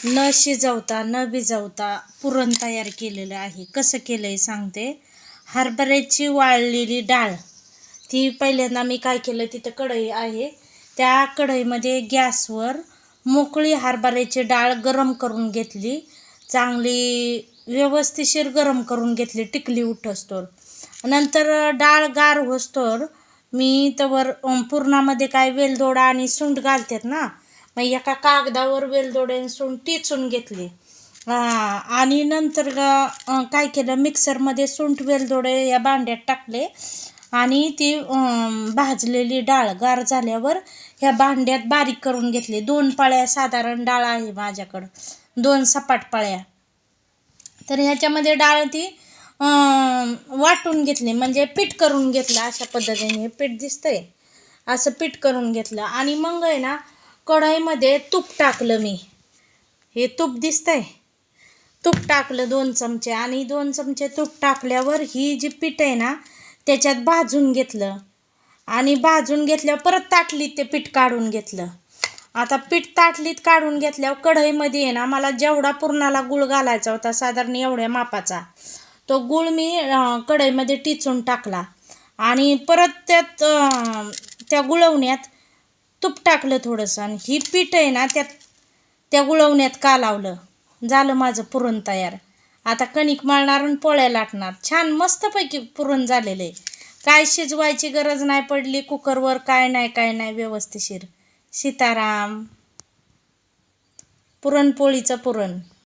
न शिजवता न भिजवता पुरण तयार केलेलं आहे. कसं केलं आहे सांगते. हरभऱ्याची वाळलेली डाळ, ती पहिल्यांदा मी काय केलं, तिथं कढई आहे, त्या कढईमध्ये गॅसवर मोकळी हरभऱ्याची डाळ गरम करून घेतली. चांगली व्यवस्थिशीर गरम करून घेतली, टिकली उठस्तोर. नंतर डाळ गार होस्तोर मी तवर पुरणामध्ये काय वेलदोडा आणि सुंठ घालतात ना, मग एका कागदावर वेलदोडे आणि सुंठ टिचून घेतली. आणि नंतर काय केलं, मिक्सरमध्ये सुंठ वेलदोडे या भांड्यात टाकले आणि ती भाजलेली डाळ गार झाल्यावर ह्या भांड्यात बारीक करून घेतली. 2 पळ्या साधारण डाळ आहे माझ्याकडं, 2 सपाट पळ्या. तर ह्याच्यामध्ये डाळ ती वाटून घेतली, म्हणजे पीठ करून घेतलं. अशा पद्धतीने हे पीठ दिसतंय, असं पीठ करून घेतलं. आणि मग आहे ना, कढईमध्ये तूप टाकलं मी. हे तूप दिसतंय, तूप टाकलं 2 चमचे. आणि 2 चमचे तूप टाकल्यावर ही जी पीठ आहे ना, त्याच्यात भाजून घेतलं. आणि भाजून घेतल्यावर परत ताटलीत ते पीठ काढून घेतलं. आता पीठ ताटलीत काढून घेतल्यावर कढईमध्ये आहे ना, मला जेवढा पुरणाला गूळ घालायचा होता साधारण एवढ्या मापाचा, तो गूळ मी कढईमध्ये टिचून टाकला. आणि परत त्यात त्या गुळवण्यात तूप टाकलं थोडंसं. आणि ही पीठ आहे ना, त्या गुळवण्यात कालवलं. झालं माझं पुरण तयार. आता कणिक मळणार आणि पोळ्या लाटणार. छान मस्तपैकी पुरण झालेलं आहे. काय शिजवायची गरज नाही पडली कुकरवर, काय नाही व्यवस्थिशीर. सीताराम. पुरणपोळीचं पुरण.